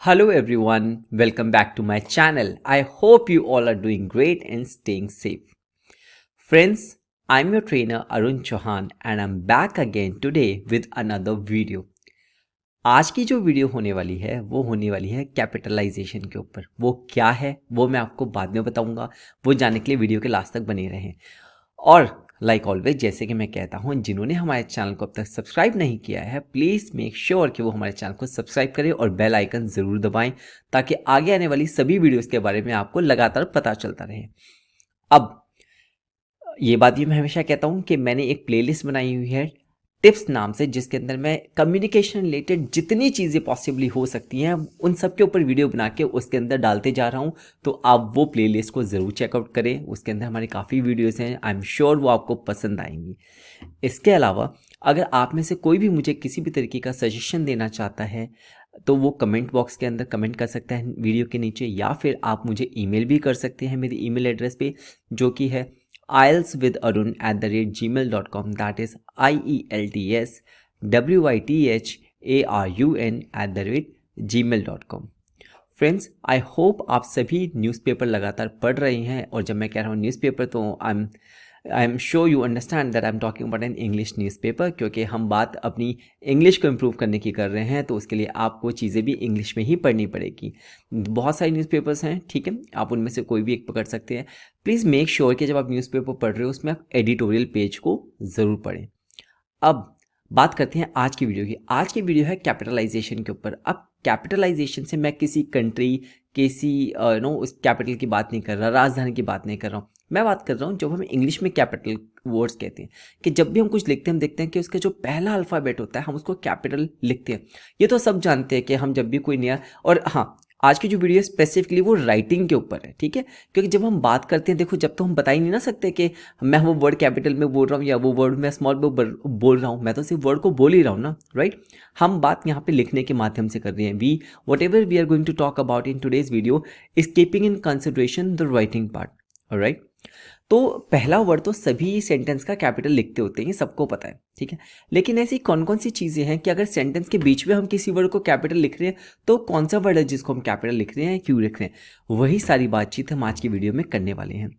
Hello everyone, welcome back to my channel. I hope you all are doing great and staying safe. Friends, I'm your trainer Arun Chauhan and I'm back again today with another video. आज की जो video होने वाली है वो होने वाली है कैपिटलाइजेशन के ऊपर। वो क्या है वो मैं आपको बाद में बताऊंगा। वो जानने के लिए वीडियो के लास्ट तक बने रहें। और लाइक ऑलवेज जैसे कि मैं कहता हूं, जिन्होंने हमारे चैनल को अब तक सब्सक्राइब नहीं किया है प्लीज़ मेक श्योर कि वो हमारे चैनल को सब्सक्राइब करें और बेल आइकन ज़रूर दबाएं ताकि आगे आने वाली सभी वीडियोस के बारे में आपको लगातार पता चलता रहे। अब ये बात भी मैं हमेशा कहता हूं कि मैंने एक प्लेलिस्ट बनाई हुई है टिप्स नाम से, जिसके अंदर मैं कम्युनिकेशन रिलेटेड जितनी चीज़ें पॉसिबली हो सकती हैं उन सब के ऊपर वीडियो बना के उसके अंदर डालते जा रहा हूं। तो आप वो प्लेलिस्ट को ज़रूर चेकआउट करें, उसके अंदर हमारी काफ़ी वीडियोस हैं। आई एम श्योर वो आपको पसंद आएंगी। इसके अलावा अगर आप में से कोई भी मुझे किसी भी तरीके का सजेशन देना चाहता है तो वो कमेंट बॉक्स के अंदर कमेंट कर सकता है वीडियो के नीचे, या फिर आप मुझे ईमेल भी कर सकते हैं मेरी ईमेल एड्रेस पे, जो कि है ieltswitharun@gmail.com, that is ieltswitharun@gmail.com। Friends, I hope आप सभी न्यूज़पेपर लगातार पढ़ रहे हैं, और जब मैं कह रहा हूँ न्यूज़पेपर तो I am sure you understand that I am talking about an English newspaper, क्योंकि हम बात अपनी इंग्लिश को इम्प्रूव करने की कर रहे हैं तो उसके लिए आपको चीज़ें भी इंग्लिश में ही पढ़नी पड़ेगी। बहुत सारे न्यूज़पेपर्स हैं, ठीक है, आप उनमें से कोई भी एक पकड़ सकते हैं। प्लीज़ मेक श्योर कि जब आप न्यूज़पेपर पढ़ रहे हो उसमें आप एडिटोरियल पेज को ज़रूर पढ़ें। अब बात करते हैं आज की वीडियो की। आज की वीडियो है कैपिटलाइजेशन के ऊपर। अब कैपिटलाइजेशन से मैं किसी कंट्री, किसी उस कैपिटल की बात नहीं कर रहा, राजधानी की बात नहीं कर रहा हूँ। मैं बात कर रहा हूँ जब हम इंग्लिश में कैपिटल वर्ड्स कहते हैं, कि जब भी हम कुछ लिखते हैं हम देखते हैं कि उसका जो पहला अल्फ़ाबेट होता है हम उसको कैपिटल लिखते हैं। ये तो सब जानते हैं कि हम जब भी कोई नया, और हाँ, आज की जो वीडियो स्पेसिफिकली वो राइटिंग के ऊपर है, ठीक है, क्योंकि जब हम बात करते हैं, देखो, जब तो हम बता ही नहीं ना सकते कि मैं वो वर्ड कैपिटल में बोल रहा हूँ या वो वर्ड मैं स्मॉल में बोल रहा हूँ, मैं तो सिर्फ वर्ड को बोल ही रहा हूँ ना, राइट। हम बात यहाँ पे लिखने के माध्यम से कर रहे हैं। We whatever we are going to talk about in today's video is keeping in consideration the writing part, right. तो पहला वर्ड तो सभी सेंटेंस का कैपिटल लिखते होते हैं, ये सबको पता है, ठीक है। लेकिन ऐसी कौन कौन सी चीज़ें हैं कि अगर सेंटेंस के बीच में हम किसी वर्ड को कैपिटल लिख रहे हैं तो कौन सा वर्ड है जिसको हम कैपिटल लिख रहे हैं, क्यों लिख रहे हैं, वही सारी बातचीत हम आज की वीडियो में करने वाले हैं।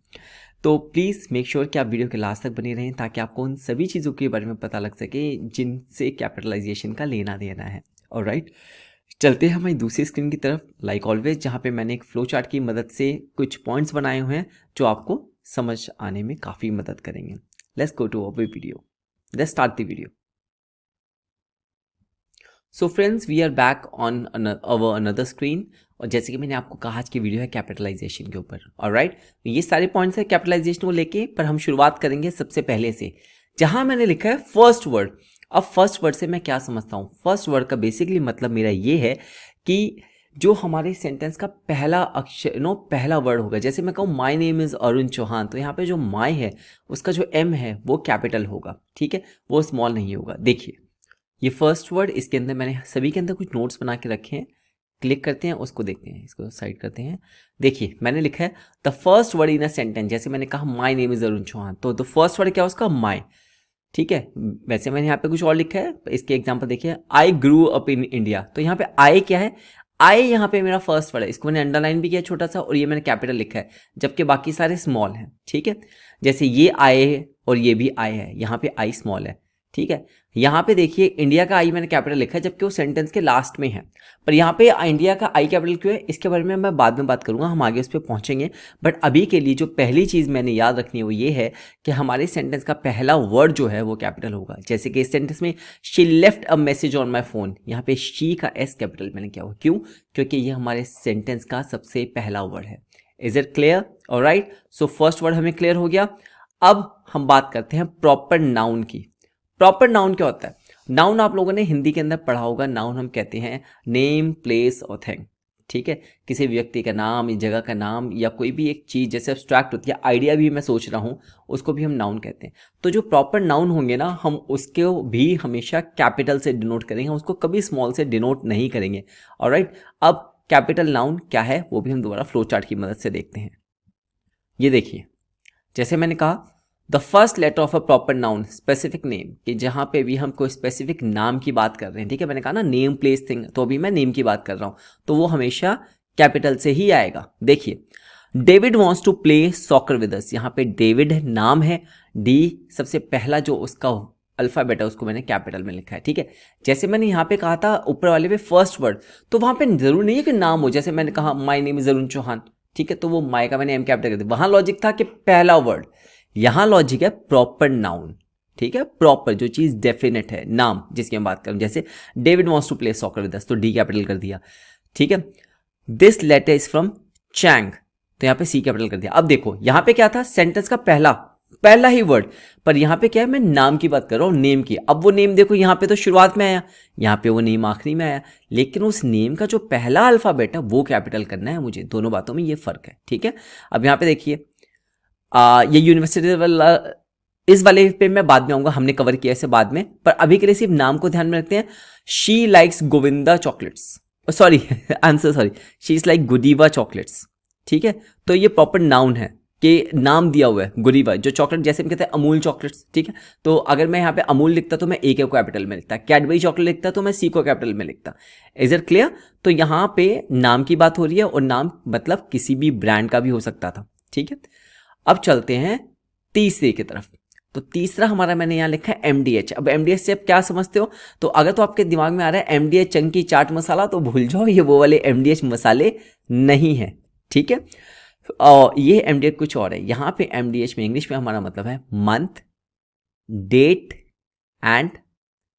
तो प्लीज़ मेक श्योर कि आप वीडियो के लास्ट तक बने रहें ताकि आपको उन सभी चीज़ों के बारे में पता लग सके जिनसे कैपिटलाइजेशन का लेना देना है। ऑलराइट, चलते हैं हमारी दूसरी स्क्रीन की तरफ, लाइक ऑलवेज, जहाँ पे मैंने एक फ्लो चार्ट की मदद से कुछ पॉइंट्स बनाए हुए हैं जो आपको समझ आने में काफ़ी मदद करेंगे। Let's go to our video, let's start the video. So friends, we are back on our another screen, और जैसे कि मैंने आपको कहा आज की वीडियो है कैपिटलाइजेशन के ऊपर। ऑलराइट, ये सारे पॉइंट्स है कैपिटलाइजेशन को लेके, पर हम शुरुआत करेंगे सबसे पहले से, जहां मैंने लिखा है फर्स्ट वर्ड। अब फर्स्ट वर्ड से मैं क्या समझता हूँ? फर्स्ट वर्ड का बेसिकली मतलब मेरा ये है कि जो हमारे सेंटेंस का पहला अक्षर पहला वर्ड होगा। जैसे मैं कहूँ my name is Arun Chauhan, तो यहाँ पे जो माई है उसका जो एम है वो कैपिटल होगा, ठीक है, वो स्मॉल नहीं होगा। देखिए ये फर्स्ट वर्ड, इसके अंदर मैंने सभी के अंदर कुछ नोट्स बना के रखे हैं, क्लिक करते हैं, उसको देखते हैं, इसको साइड करते हैं। देखिए मैंने लिखा है the first word in a sentence. जैसे मैंने कहा my name is Arun Chauhan, तो द फर्स्ट वर्ड क्या है उसका? माई, ठीक है। वैसे मैंने यहाँ पे कुछ और लिखा है, इसके एग्जांपल देखिए, आई ग्रू अप इन इंडिया, तो यहाँ पे आई क्या है? आई यहाँ पे मेरा फर्स्ट वर्ड है, इसको मैंने अंडरलाइन भी किया छोटा सा, और ये मैंने कैपिटल लिखा है, जबकि बाकी सारे स्मॉल हैं, ठीक है। जैसे ये आई है और ये भी आई है, यहाँ पे आई स्मॉल है, ठीक है। यहाँ पे देखिए इंडिया का आई मैंने कैपिटल लिखा है जबकि वो सेंटेंस के लास्ट में है, पर यहाँ पे इंडिया का आई कैपिटल क्यों है इसके बारे में मैं बाद में बात करूंगा, हम आगे उस पर पहुंचेंगे। बट अभी के लिए जो पहली चीज़ मैंने याद रखनी है वो ये है कि हमारे सेंटेंस का पहला वर्ड जो है वो कैपिटल होगा। जैसे कि इस सेंटेंस में she left a message on my phone, यहाँ पे शी का एस कैपिटल मैंने किया हुआ, क्यों? क्योंकि ये हमारे सेंटेंस का सबसे पहला वर्ड है। Is it clear? Alright, so first word हमें क्लियर हो गया। अब हम बात करते हैं प्रॉपर नाउन की। प्रॉपर नाउन क्या होता है? नाउन आप लोगों ने हिंदी के अंदर पढ़ा होगा, नाउन हम कहते हैं नेम, प्लेस और थिंग, ठीक है। किसी व्यक्ति का नाम, जगह का नाम, या कोई भी एक चीज़ जैसे एब्स्ट्रैक्ट होती है, आइडिया भी मैं सोच रहा हूँ, उसको भी हम नाउन कहते हैं। तो जो प्रॉपर नाउन होंगे ना, हम उसको भी हमेशा कैपिटल से डिनोट करेंगे, उसको कभी स्मॉल से डिनोट नहीं करेंगे। ऑलराइट, अब कैपिटल नाउन क्या है वो भी हम दोबारा फ्लो चार्ट की मदद से देखते हैं। ये देखिए, जैसे मैंने कहा the first letter of a proper noun specific name, कि जहां पे भी हम कोई स्पेसिफिक नाम की बात कर रहे हैं, ठीक है, मैंने कहा ना नेम प्लेस थिंग, तो अभी मैं नेम की बात कर रहा हूं, तो वो हमेशा कैपिटल से ही आएगा। देखिए, David wants to play soccer with us, यहाँ पे डेविड नाम है, डी सबसे पहला जो उसका अल्फाबेट है उसको मैंने कैपिटल में लिखा है, ठीक है। जैसे मैंने यहाँ पे कहा था ऊपर वाले पे फर्स्ट वर्ड, तो वहां पे जरूर नहीं है कि नाम हो, जैसे मैंने कहा my name is Arun Chauhan, ठीक है, तो वो माई का मैंने एम कैपिटल कर दिया, वहां लॉजिक था कि पहला वर्ड, यहां लॉजिक है प्रॉपर नाउन, ठीक है, प्रॉपर जो चीज डेफिनेट है, नाम जिसकी हम बात करें, जैसे David wants to play soccer with us, तो डी कैपिटल कर दिया, ठीक है। This letter is from Chang, तो यहां पे सी कैपिटल कर दिया। अब देखो यहां पे क्या था, सेंटेंस का पहला ही वर्ड, पर यहां पे क्या है, मैं नाम की बात कर रहा हूं, नेम की। अब वो नेम देखो यहां पे तो शुरुआत में आया, यहां पे वो नेम आखिरी में आया, लेकिन उस नेम का जो पहला अल्फाबेट है वो कैपिटल करना है मुझे। दोनों बातों में ये फर्क है, ठीक है। अब यहां पे देखिए, ये यूनिवर्सिटी वाला, इस वाले पे मैं बाद में आऊंगा, हमने कवर किया इसे बाद में, पर अभी के लिए सिर्फ नाम को ध्यान में रखते हैं। She likes Govinda chocolates, sorry answer sorry, she is like Godiva chocolates, ठीक है। तो ये प्रॉपर नाउन है कि नाम दिया हुआ है गुडीवा, जो चॉकलेट जैसे हम कहते हैं अमूल चॉकलेट्स, ठीक है। तो अगर मैं यहाँ पे अमूल लिखता तो मैं ए को कैपिटल में लिखता, कैडबरी चॉकलेट लिखता तो मैं सी को कैपिटल में लिखता। Is it clear? तो यहाँ पे नाम की बात हो रही है, और नाम मतलब किसी भी ब्रांड का भी हो सकता था, ठीक है। अब चलते हैं तीसरे की तरफ। तो तीसरा हमारा मैंने यहाँ लिखा है MDH। अब MDH से आप क्या समझते हो? तो अगर तो आपके दिमाग में आ रहा है MDH चंकी चाट मसाला, तो भूल जाओ, ये वो वाले MDH मसाले नहीं है, ठीक है। और ये MDH कुछ और है। यहाँ पे MDH में इंग्लिश में हमारा मतलब है मंथ, डेट एंड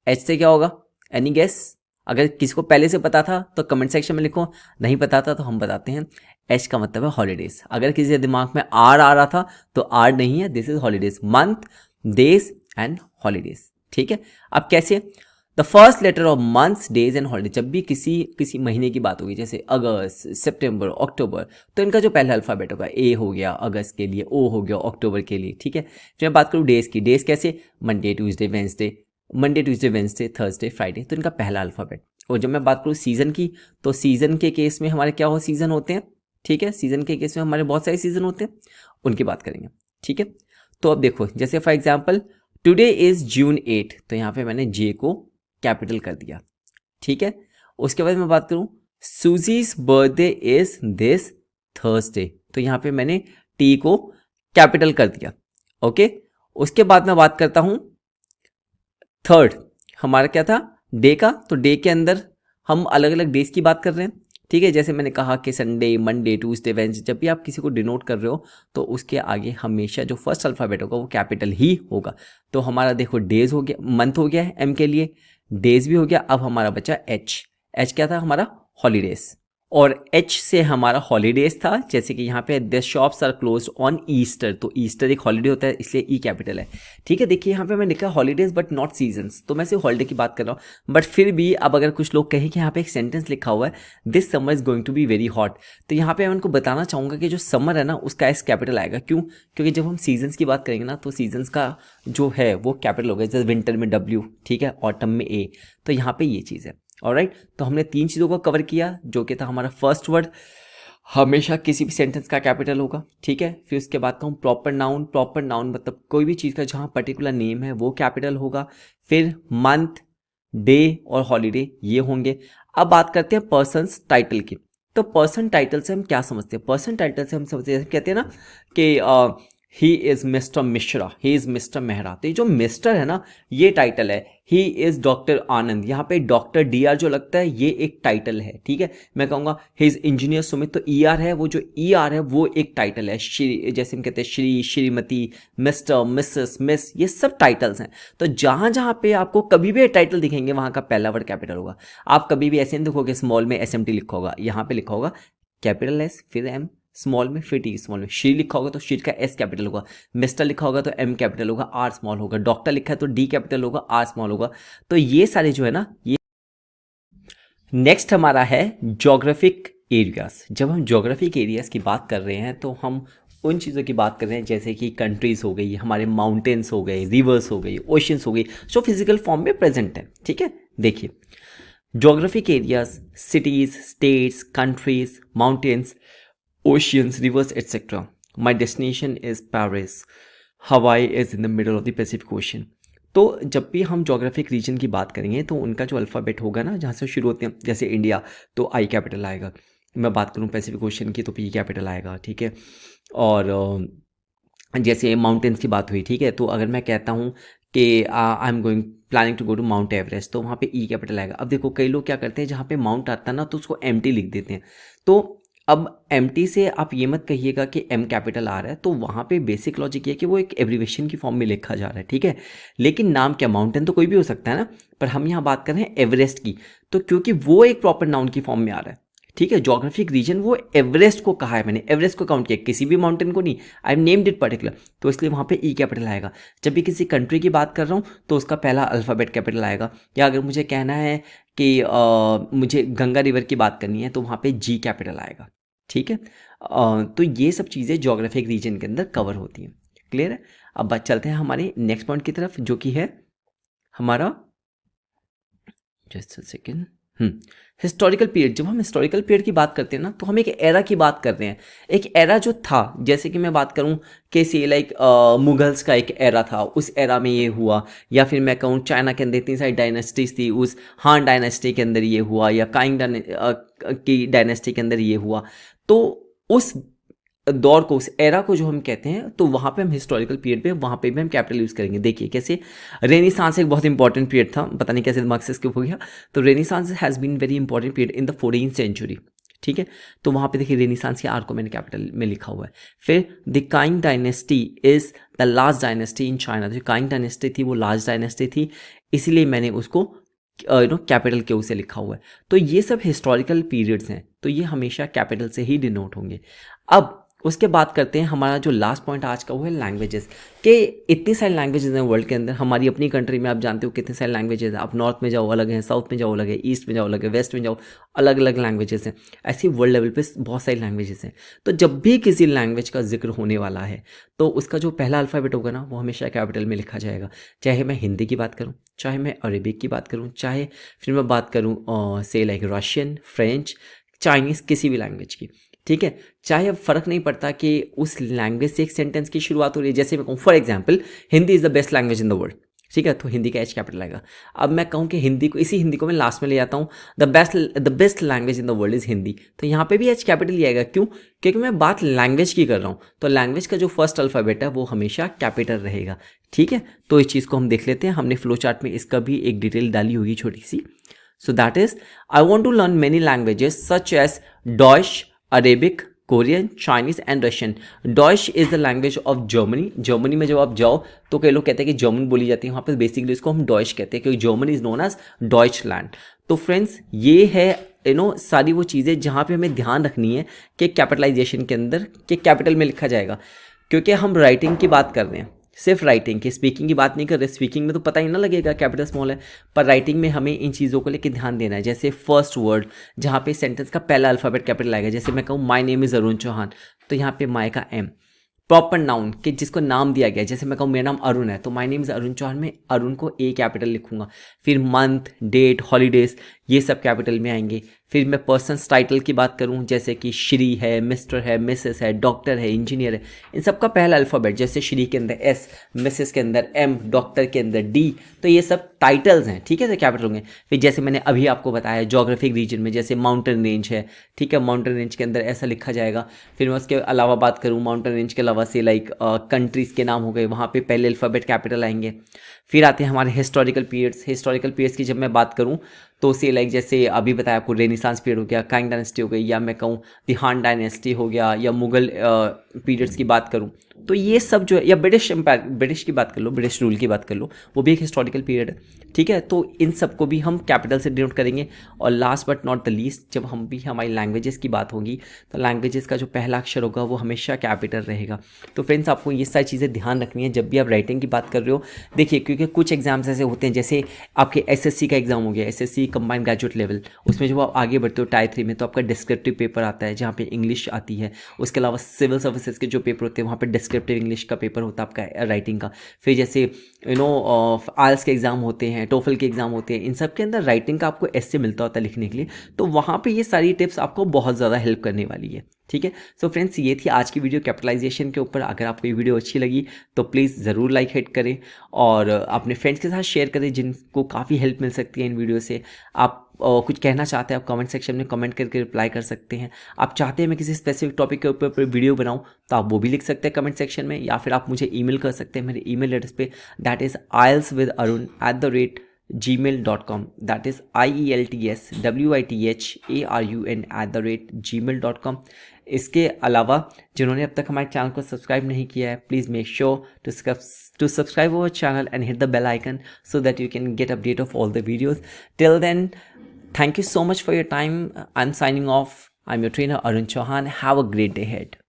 H से क्या होगा? Any guess? अगर किसी को पहले से पता था तो कमेंट सेक्शन में लिखो, नहीं पता था तो हम बताते हैं। H का मतलब है हॉलीडेज। अगर किसी के दिमाग में R आ रहा था तो R नहीं है, this is holidays, month, days and holidays, ठीक है। अब कैसे? The first letter of months, days and holidays, जब भी किसी महीने की बात होगी, जैसे अगस्त, सितंबर, अक्टूबर, तो इनका जो पहला अल्फाबेट होगा, ए हो गया अगस्त के लिए, ओ हो गया अक्टूबर के लिए, ठीक है। फिर मैं बात करूँ डेज की, डेज कैसे? Monday, Tuesday, Wednesday, Thursday, Friday, तो इनका पहला अल्फाबेट। और जब मैं बात करूँ सीजन की, तो सीजन के केस में हमारे क्या हो, सीजन होते हैं, ठीक है। सीजन के केस में हमारे बहुत सारे सीजन होते हैं, उनकी बात करेंगे, ठीक है। तो अब देखो, जैसे फॉर एग्जाम्पल टुडे इज जून 8, तो यहाँ पे मैंने जे को कैपिटल कर दिया, ठीक है। उसके बाद मैं बात करूं सूजीज बर्थडे इज दिस थर्सडे, तो यहाँ पे मैंने टी को कैपिटल कर दिया, ओके। उसके बाद मैं बात करता हूं थर्ड, हमारा क्या था, डे का। तो डे के अंदर हम अलग अलग डेज की बात कर रहे हैं, ठीक है। जैसे मैंने कहा कि संडे, मंडे, ट्यूसडे, वेंसडे, जब भी आप किसी को डिनोट कर रहे हो तो उसके आगे हमेशा जो फर्स्ट अल्फाबेट होगा वो कैपिटल ही होगा। तो हमारा देखो डेज हो गया, मंथ हो गया है एम के लिए, डेज भी हो गया। अब हमारा बचा एच क्या था हमारा, हॉलीडेज, और एच से हमारा हॉलीडेज था। जैसे कि यहाँ पे the shops are close on Easter, तो ईस्टर एक हॉलीडे होता है, इसलिए ई कैपिटल है, ठीक है। देखिए यहाँ पे मैं लिखा हॉलीडेज बट नॉट सीजन्स, तो मैं सिर्फ हॉलीडे की बात कर रहा हूँ। बट फिर भी अब अगर कुछ लोग कहें कि यहाँ पे एक सेंटेंस लिखा हुआ है this summer is going to be very hot, तो यहाँ पे मैं उनको बताना चाहूँगा कि जो समर है ना उसका एस कैपिटल आएगा। क्यों? क्योंकि जब हम सीजन्स की बात करेंगे ना तो सीजन्स का जो है वो कैपिटल होगा, जैसे विंटर में W, ठीक है, ऑटम में A, तो यहाँ पे ये चीज़ है। ऑलराइट, तो हमने तीन चीज़ों को कवर किया, जो कि था हमारा फर्स्ट वर्ड हमेशा किसी भी सेंटेंस का कैपिटल होगा, ठीक है। फिर उसके बाद कहूँ प्रॉपर नाउन मतलब कोई भी चीज़ का जहाँ पर्टिकुलर नेम है वो कैपिटल होगा। फिर मंथ, डे और हॉलीडे ये होंगे। अब बात करते हैं पर्सन्स टाइटल की। तो पर्सन टाइटल से हम क्या समझते हैं? पर्सन टाइटल से हम समझते हैं, कहते हैं ना कि he is mister Mishra, he is mister Mehra, तो ये जो मिस्टर है ना ये टाइटल है। ही इज़ डॉक्टर आनंद, यहाँ पे डॉक्टर DR जो लगता है ये एक टाइटल है, ठीक है। मैं कहूँगा ही इज़ इंजीनियर सुमित, तो ER है, वो जो ER है वो एक टाइटल है। श्री, जैसे हम कहते हैं Shri, Shrimati, mister, Mrs, miss, ये सब टाइटल्स हैं। तो जहाँ जहाँ पे आपको कभी भी टाइटल दिखेंगे वहाँ का पहला वर्ड कैपिटल होगा। आप कभी भी ऐसे नहीं देखोगे स्मॉल में SMT लिखा होगा, यहाँ पे लिखा होगा कैपिटल S फिर M, स्मॉल में फिर टी स्मॉल में। श्री लिखा होगा तो श्री का S कैपिटल होगा, मिस्टर लिखा होगा तो M कैपिटल होगा, R स्मॉल होगा, डॉक्टर लिखा है तो D कैपिटल होगा, R स्मॉल होगा। तो ये सारे जो है ना ये। नेक्स्ट हमारा है ज्योग्राफिक एरियाज। जब हम ज्योग्राफिक एरियाज की बात कर रहे हैं तो हम उन चीज़ों की बात कर रहे हैं जैसे कि कंट्रीज हो गई, हमारे माउंटेन्स हो गए, रिवर्स हो गई, ओशंस हो गई, जो फिजिकल फॉर्म में प्रेजेंट है, ठीक है। देखिए geographic areas, cities, states, countries, mountains, oceans, rivers, etc. My destination is Paris. हवाई is in the middle of the Pacific ocean. तो जब भी हम जोग्राफिक रीजन की बात करेंगे तो उनका जो अल्फ़ाबेट होगा ना, जहाँ से शुरू होते हैं, जैसे इंडिया तो आई कैपिटल आएगा, मैं बात करूँ पैसिफिक ओशन की तो पी कैपिटल आएगा, ठीक है। और जैसे माउंटेन्स की बात हुई, ठीक है, तो अगर मैं कहता हूँ कि I am going planning to go to Mount Everest, तो वहाँ पे ई कैपिटल आएगा। अब देखो कई लोग क्या करते हैं, जहाँ पे माउंट आता है ना तो उसको एम टी लिख देते हैं। तो अब एम टी से आप ये मत कहिएगा कि एम कैपिटल आ रहा है, तो वहाँ पे बेसिक लॉजिक ये है कि वो एक एब्रीवेशन की फॉर्म में लिखा जा रहा है, ठीक है। लेकिन नाम क्या, माउंटेन तो कोई भी हो सकता है ना, पर हम यहाँ बात कर रहे हैं एवरेस्ट की, तो क्योंकि वो एक प्रॉपर नाउन की फॉर्म में आ रहा है, ठीक है। जोग्राफिक रीजन वो एवरेस्ट को कहा है, मैंने एवरेस्ट को काउंट किया, किसी भी माउंटेन को नहीं, आई नेम्ड इट पर्टिकुलर, तो इसलिए वहाँ पे ई कैपिटल आएगा। जब भी किसी कंट्री की बात कर रहा हूँ तो उसका पहला अल्फ़ाबेट कैपिटल आएगा। या अगर मुझे कहना है कि मुझे गंगा रिवर की बात करनी है तो वहाँ पे जी कैपिटल आएगा, ठीक है। तो ये सब चीज़ें जोग्राफिक रीजन के अंदर कवर होती हैं, क्लियर है। अब बात चलते हैं हमारे नेक्स्ट पॉइंट की तरफ, जो कि है हमारा, just a second, historical period. जब हम हिस्टोरिकल पीरियड की बात करते हैं ना तो हम एक एरा की बात कर रहे हैं, एक एरा जो था, जैसे कि मैं बात करूं कि से लाइक मुगल्स का एक एरा था, उस एरा में ये हुआ, या फिर मैं कहूँ चाइना के अंदर इतनी सारी डायनेस्टीज थी, उस हान डायनेस्टी के अंदर ये हुआ, या काइंग की डायनेस्टी के अंदर ये हुआ, तो उस दौर को, उस एरा को जो हम कहते हैं, तो वहाँ पे हम हिस्टोरिकल पीरियड पे, वहाँ पे भी हम कैपिटल यूज़ करेंगे। देखिए कैसे, रेनेसांस एक बहुत इंपॉर्टेंट पीरियड था, पता नहीं कैसे दिमाग से स्किप हो गया, तो Renaissance has been very important period in the 14th century, ठीक है। तो वहाँ पे देखिए रेनेसांस के आर को मैंने कैपिटल में लिखा हुआ है। फिर the cawing dynasty is the last dynasty in China, जो काइंग डायनेस्टी थी वो लास्ट डायनेस्टी थी, इसीलिए मैंने उसको कैपिटल के उसे लिखा हुआ है। तो ये सब हिस्टोरिकल पीरियड्स हैं, तो ये हमेशा कैपिटल से ही डिनोट होंगे। अब उसके बाद करते हैं हमारा जो लास्ट पॉइंट आज का, वो है लैंग्वेजेस, कि इतनी सारी लैंग्वेजेस हैं वर्ल्ड के अंदर। हमारी अपनी कंट्री में आप जानते हो कितने सारे लैंग्वेजेस हैं, आप नॉर्थ में जाओ अलग हैं, साउथ में जाओ अलग है, ईस्ट में जाओ अलग है, वेस्ट में जाओ अलग अलग लैंग्वेजेस हैं। ऐसी वर्ल्ड लेवल पे बहुत सारी लैंग्वेजेस हैं। तो जब भी किसी लैंग्वेज का जिक्र होने वाला है तो उसका जो पहला अल्फ़ाबेट होगा ना वो हमेशा कैपिटल में लिखा जाएगा। चाहे मैं हिंदी की बात करूँ, चाहे मैं अरेबिक की बात करूँ, चाहे फिर मैं बात करूँ से लाइक रशियन, फ्रेंच, चाइनीज़, किसी भी लैंग्वेज की, ठीक है। चाहे अब फ़र्क नहीं पड़ता कि उस लैंग्वेज से एक सेंटेंस की शुरुआत हो रही है, जैसे मैं कहूँ for example Hindi is the best language in the world, ठीक है, तो हिंदी का एच कैपिटल आएगा। अब मैं कहूँ कि हिंदी को, इसी हिंदी को मैं लास्ट में ले जाता हूँ, the best language in the world is Hindi, तो यहाँ पे भी एच कैपिटल ही आएगा। क्यों? क्योंकि मैं बात लैंग्वेज की कर रहा हूँ, तो लैंग्वेज का जो फर्स्ट अल्फ़ाबेट है वो हमेशा कैपिटल रहेगा, ठीक है। तो इस चीज़ को हम देख लेते हैं, हमने फ्लो चार्ट में इसका भी एक डिटेल डाली होगी छोटी सी। So that is, I want to learn many languages such as Deutsch, Arabic, Korean, Chinese and Russian. Deutsch is the language of Germany. Germany में जब आप जाओ तो कई लोग कहते हैं कि जर्मन बोली जाती है, वहाँ पर बेसिकली इसको हम डॉइश कहते हैं, क्योंकि Germany is known as Deutschland. तो फ्रेंड्स ये है सारी वो चीज़ें जहाँ पे हमें ध्यान रखनी है कि कैपिटलाइजेशन के अंदर कि कैपिटल में लिखा जाएगा, क्योंकि हम राइटिंग की बात कर रहे हैं, सिर्फ राइटिंग की, स्पीकिंग की बात नहीं कर रहे। स्पीकिंग में तो पता ही ना लगेगा कैपिटल स्मॉल है, पर राइटिंग में हमें इन चीज़ों को लेकर ध्यान देना है। जैसे फर्स्ट वर्ड, जहाँ पे सेंटेंस का पहला अल्फ़ाबेट कैपिटल आएगा, जैसे मैं कहूँ my name is Arun Chauhan, तो यहाँ पे माय का एम। प्रॉपर नाउन कि जिसको नाम दिया गया, जैसे मैं कहूँ मेरा नाम अरुण है, तो my name is Arun Chauhan में अरुण को ए कैपिटल लिखूंगा। फिर मंथ, डेट, हॉलीडेज, ये सब कैपिटल में आएंगे। फिर मैं पर्सन्स टाइटल की बात करूं, जैसे कि श्री है, मिस्टर है, मिसेस है, डॉक्टर है, इंजीनियर है, इन सब का पहला अल्फ़ाबेट, जैसे श्री के अंदर एस, मिसेस के अंदर एम, डॉक्टर के अंदर डी, तो ये सब टाइटल्स हैं, ठीक है, तो कैपिटल होंगे। फिर जैसे मैंने अभी आपको बताया जोग्राफिक रीजन में, जैसे माउंटेन रेंज है, ठीक है, माउंटेन रेंज के अंदर ऐसा लिखा जाएगा। फिर मैं उसके अलावा बात करूँ, माउंटेन रेंज के अलावा से लाइक कंट्रीज़ के नाम हो गए, वहाँ पे पहले अल्फ़ाबेट कैपिटल आएंगे। फिर आते हैं हमारे हिस्टोरिकल पीरियड्स। हिस्टोरिकल पीरियड्स की जब मैं बात करूँ तो से लाइक जैसे अभी बताया आपको रेनेसांस पीरियड हो गया, काइंग डायनेस्टी हो गई, या मैं कहूँ द हान डायनेस्टी हो गया, या मुगल पीरियड्स की बात करूँ तो ये सब जो है, या ब्रिटिश एम्पायर, ब्रिटिश की बात कर लो, ब्रिटिश रूल की बात कर लो, वो भी एक हिस्टोरिकल पीरियड है, ठीक है। तो इन सब को भी हम कैपिटल से डिनोट करेंगे। और last but not the least, जब हम भी हमारी लैंग्वेजेस की बात होगी तो लैंग्वेजेस का जो पहला अक्षर होगा वो हमेशा कैपिटल रहेगा। तो फ्रेंड्स आपको ये सारी चीज़ें ध्यान रखनी है जब भी आप राइटिंग की बात कर रहे हो। देखिए क्योंकि कुछ एग्जाम्स ऐसे होते हैं, जैसे आपके एसएससी का एग्जाम हो गया, एसएससी कंबाइंड ग्रेजुएट लेवल, उसमें जब आप आगे बढ़ते हो टायर 3 में तो आपका डिस्क्रिप्टिव पेपर आता है जहाँ पे इंग्लिश आती है। उसके अलावा सिविल सर्विसेज के जो पेपर होते हैं वहाँ पे डिस्क्रिप्टिव इंग्लिश का पेपर होता है आपका राइटिंग का, फिर जैसे आइल्स के एग्ज़ाम होते हैं, टोफल के एग्ज़ाम होते हैं, इन सब के अंदर राइटिंग का आपको ऐसे मिलता होता है लिखने के लिए। तो वहाँ पे ये सारी टिप्स आपको बहुत ज़्यादा हेल्प करने वाली है, ठीक है। सो फ्रेंड्स, ये थी आज की वीडियो कैपिटलाइजेशन के ऊपर। अगर आपको ये वीडियो अच्छी लगी तो प्लीज़ ज़रूर लाइक हिट करें और अपने फ्रेंड्स के साथ शेयर करें जिनको काफ़ी हेल्प मिल सकती है इन वीडियो से। आप कुछ कहना चाहते हैं आप कमेंट सेक्शन में कमेंट करके रिप्लाई कर सकते हैं। आप चाहते हैं मैं किसी स्पेसिफिक टॉपिक के ऊपर वीडियो बनाऊं तो आप वो भी लिख सकते हैं कमेंट सेक्शन में, या फिर आप मुझे ईमेल कर सकते हैं मेरे ईमेल एड्रेस पे, that is ieltswitharun@gmail.com, that is IELTSWITHARUN@gmail.com। इसके अलावा जिन्होंने अब तक हमारे चैनल को सब्सक्राइब नहीं किया है, please make sure to subscribe our channel and hit the bell icon so that you can get update of all the videos. Till then, thank you so much for your time. I'm signing off. I'm your trainer Arun Chauhan. Have a great day ahead.